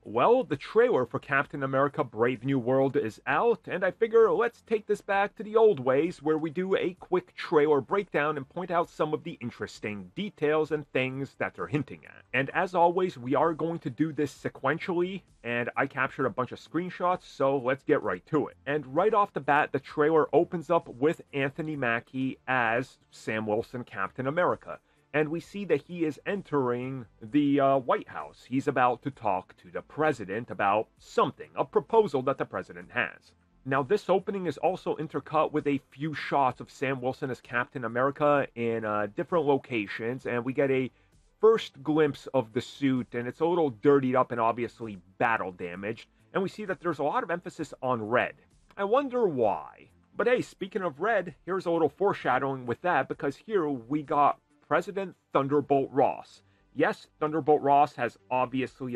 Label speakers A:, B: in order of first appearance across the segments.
A: Well, the trailer for Captain America Brave New World is out, and I figure let's take this back to the old ways where we do a quick trailer breakdown and point out some of the interesting details and things that they're hinting at. And as always, we are going to do this sequentially, and I captured a bunch of screenshots, so let's get right to it. And right off the bat, the trailer opens up with Anthony Mackie as Sam Wilson Captain America. And we see that he is entering the White House. He's about to talk to the president about something, a proposal that the president has. Now, this opening is also intercut with a few shots of Sam Wilson as Captain America in different locations, and we get a first glimpse of the suit, and it's a little dirtied up and obviously battle damaged, and we see that there's a lot of emphasis on red. I wonder why. But hey, speaking of red, here's a little foreshadowing with that, because here we got President Thunderbolt Ross. Yes, Thunderbolt Ross has obviously,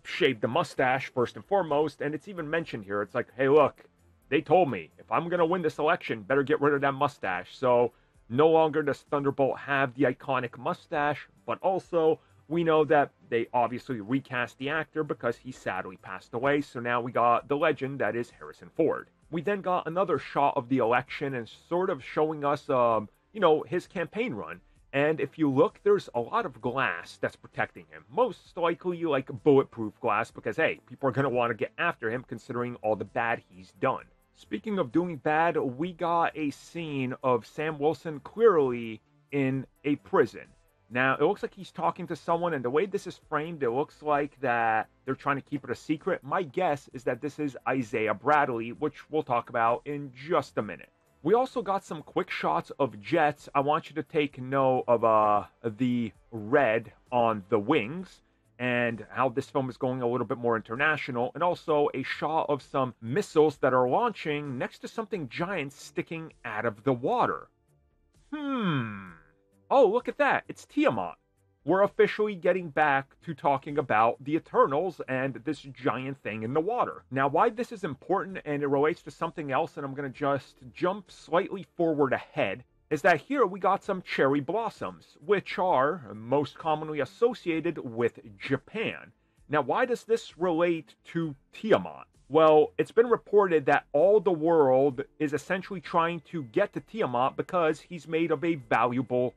A: shaved the mustache first and foremost, and it's even mentioned here. It's like, hey, look, they told me, if I'm gonna win this election, better get rid of that mustache. So, no longer does Thunderbolt have the iconic mustache, but also, we know that they obviously recast the actor because he sadly passed away, so now we got the legend that is Harrison Ford. We then got another shot of the election and sort of showing us, his campaign run. And if you look, there's a lot of glass that's protecting him. Most likely like bulletproof glass because, hey, people are going to want to get after him considering all the bad he's done. Speaking of doing bad, we got a scene of Sam Wilson clearly in a prison. Now, it looks like he's talking to someone, and the way this is framed, it looks like that they're trying to keep it a secret. My guess is that this is Isaiah Bradley, which we'll talk about in just a minute. We also got some quick shots of jets. I want you to take note of the red on the wings and how this film is going a little bit more international, and also a shot of some missiles that are launching next to something giant sticking out of the water. Oh, look at that. It's Tiamat. We're officially getting back to talking about the Eternals and this giant thing in the water. Now, why this is important, and it relates to something else, and I'm going to just jump slightly forward ahead, is that here we got some cherry blossoms, which are most commonly associated with Japan. Now, why does this relate to Tiamat? Well, it's been reported that all the world is essentially trying to get to Tiamat because he's made of a valuable,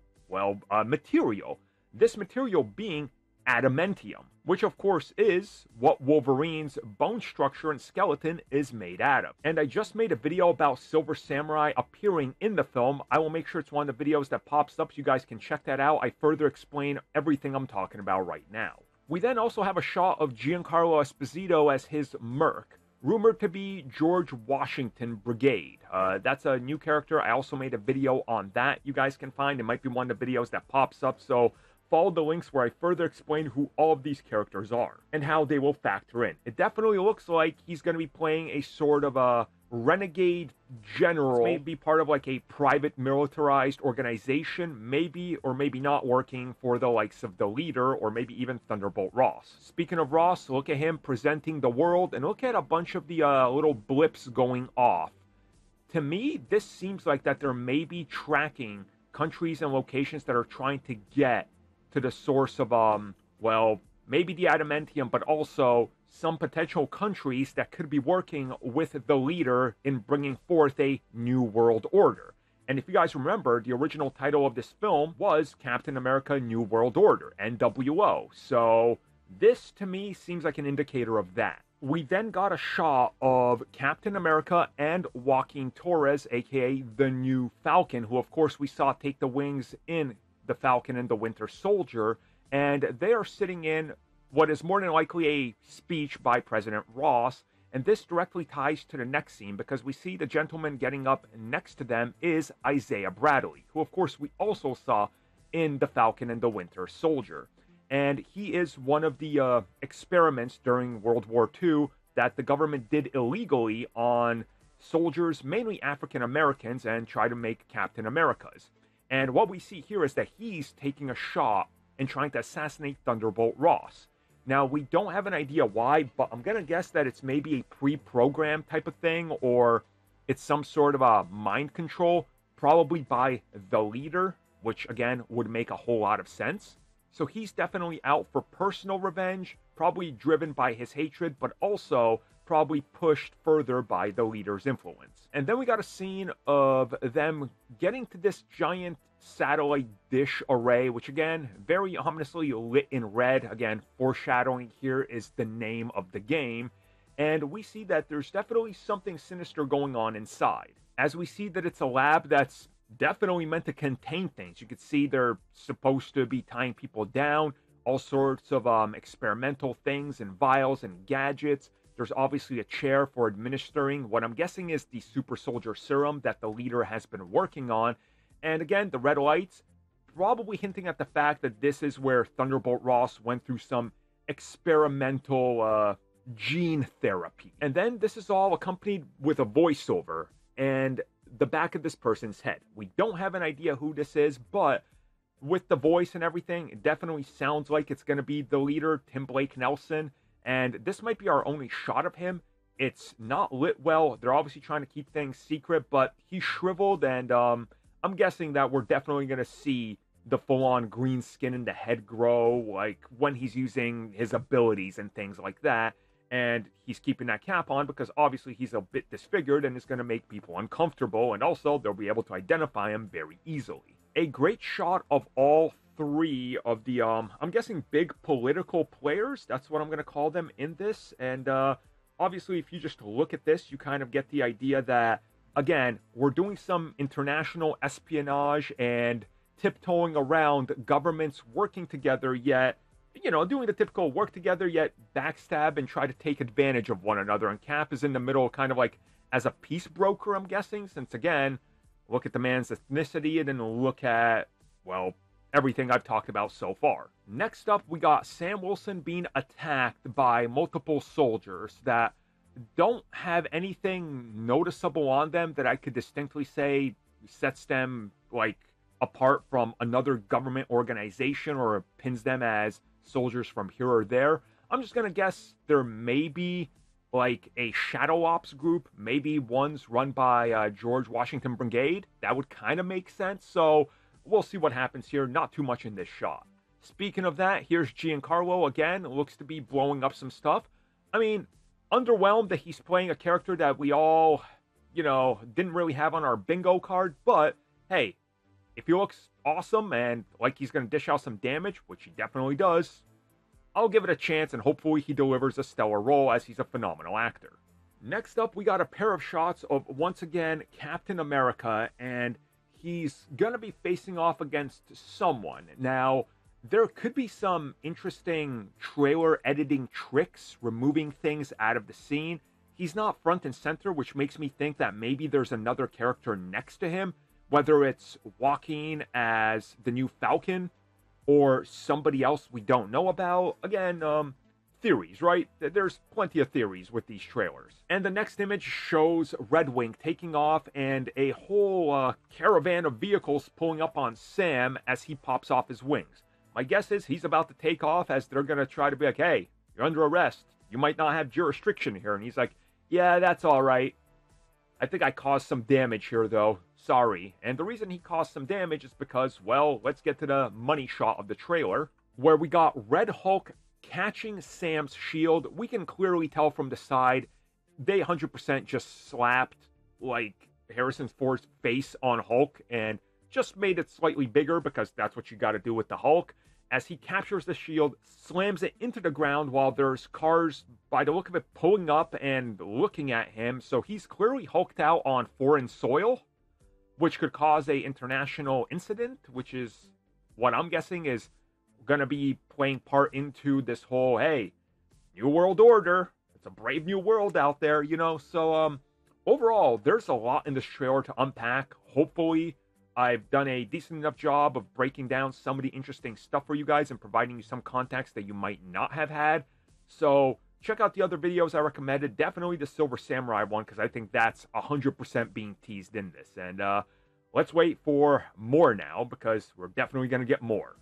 A: material. This material being adamantium, which of course is what Wolverine's bone structure and skeleton is made out of. And I just made a video about Silver Samurai appearing in the film. I will make sure it's one of the videos that pops up so you guys can check that out. I further explain everything I'm talking about right now. We then also have a shot of Giancarlo Esposito as his Merc, rumored to be George Washington Brigade. That's a new character. I also made a video on that you guys can find. It might be one of the videos that pops up, so follow the links where I further explain who all of these characters are and how they will factor in. It definitely looks like he's going to be playing a sort of a renegade general, maybe part of like a private militarized organization, maybe or maybe not working for the likes of the leader or maybe even Thunderbolt Ross. Speaking of Ross, look at him presenting the world and look at a bunch of the little blips going off. To me, this seems like that they're maybe tracking countries and locations that are trying to get to the source of, maybe the adamantium, but also some potential countries that could be working with the leader in bringing forth a new world order. And if you guys remember, the original title of this film was Captain America New World Order, NWO. So this, to me, seems like an indicator of that. We then got a shot of Captain America and Joaquin Torres, aka the new Falcon, who of course we saw take the wings in the Falcon and the Winter Soldier, and they are sitting in what is more than likely a speech by President Ross, and this directly ties to the next scene because we see the gentleman getting up next to them is Isaiah Bradley, who of course we also saw in the Falcon and the Winter Soldier. And he is one of the experiments during World War II that the government did illegally on soldiers, mainly African Americans, and try to make Captain Americas. And what we see here is that he's taking a shot and trying to assassinate Thunderbolt Ross. Now, we don't have an idea why, but I'm going to guess that it's maybe a pre-programmed type of thing, or it's some sort of a mind control, probably by the leader, which, again, would make a whole lot of sense. So he's definitely out for personal revenge, probably driven by his hatred, but also probably pushed further by the leader's influence. And then we got a scene of them getting to this giant satellite dish array, which again, very ominously lit in red. Again, foreshadowing here is the name of the game. And we see that there's definitely something sinister going on inside, as we see that it's a lab that's definitely meant to contain things. You can see they're supposed to be tying people down, all sorts of experimental things and vials and gadgets. There's obviously a chair for administering what I'm guessing is the super soldier serum that the leader has been working on. And again, the red lights, probably hinting at the fact that this is where Thunderbolt Ross went through some experimental gene therapy. And then this is all accompanied with a voiceover and the back of this person's head. We don't have an idea who this is, but with the voice and everything, it definitely sounds like it's going to be the leader, Tim Blake Nelson. And this might be our only shot of him. It's not lit well. They're obviously trying to keep things secret, but he's shriveled, and I'm guessing that we're definitely going to see the full-on green skin in the head grow, like when he's using his abilities and things like that. And he's keeping that cap on because obviously he's a bit disfigured and it's going to make people uncomfortable, and also they'll be able to identify him very easily. A great shot of all three of the, I'm guessing big political players, that's what I'm going to call them in this. And obviously if you just look at this, you kind of get the idea that, again, we're doing some international espionage and tiptoeing around governments working together, yet, you know, doing the typical work together, yet backstab and try to take advantage of one another. And Cap is in the middle, kind of like as a peace broker, I'm guessing, since, again, look at the man's ethnicity and then look at, well, everything I've talked about so far. Next up, we got Sam Wilson being attacked by multiple soldiers that don't have anything noticeable on them that I could distinctly say sets them, like, apart from another government organization or pins them as soldiers from here or there. I'm just gonna guess there may be like a shadow ops group, maybe one's run by George Washington Brigade. That would kind of make sense. So we'll see what happens here. Not too much in this shot. Speaking of that, here's Giancarlo again. Looks to be blowing up some stuff. I mean, underwhelmed that he's playing a character that we all, you know, didn't really have on our bingo card. But hey, if he looks awesome and like he's going to dish out some damage, which he definitely does, I'll give it a chance and hopefully he delivers a stellar role, as he's a phenomenal actor. Next up, we got a pair of shots of, once again, Captain America, and he's going to be facing off against someone. Now, there could be some interesting trailer editing tricks, removing things out of the scene. He's not front and center, which makes me think that maybe there's another character next to him, whether it's Joaquin as the new Falcon or somebody else we don't know about. Again, theories, right? There's plenty of theories with these trailers. And the next image shows Red Wing taking off and a whole caravan of vehicles pulling up on Sam as he pops off his wings. My guess is he's about to take off, as they're going to try to be like, hey, you're under arrest. You might not have jurisdiction here. And he's like, yeah, that's all right. I think I caused some damage here, though. Sorry. And the reason he caused some damage is because, well, let's get to the money shot of the trailer, where we got Red Hulk catching Sam's shield. We can clearly tell from the side, they 100% just slapped, like, Harrison Ford's face on Hulk and just made it slightly bigger, because that's what you got to do with the Hulk. As he captures the shield, slams it into the ground while there's cars, by the look of it, pulling up and looking at him. So he's clearly hulked out on foreign soil, which could cause a international incident, which is what I'm guessing is going to be playing part into this whole, hey, New World Order. It's a brave new world out there, you know. So overall, there's a lot in this trailer to unpack. Hopefully, I've done a decent enough job of breaking down some of the interesting stuff for you guys and providing you some context that you might not have had. So check out the other videos I recommended. Definitely the Silver Samurai one, because I think that's 100% being teased in this. And let's wait for more now, because we're definitely going to get more.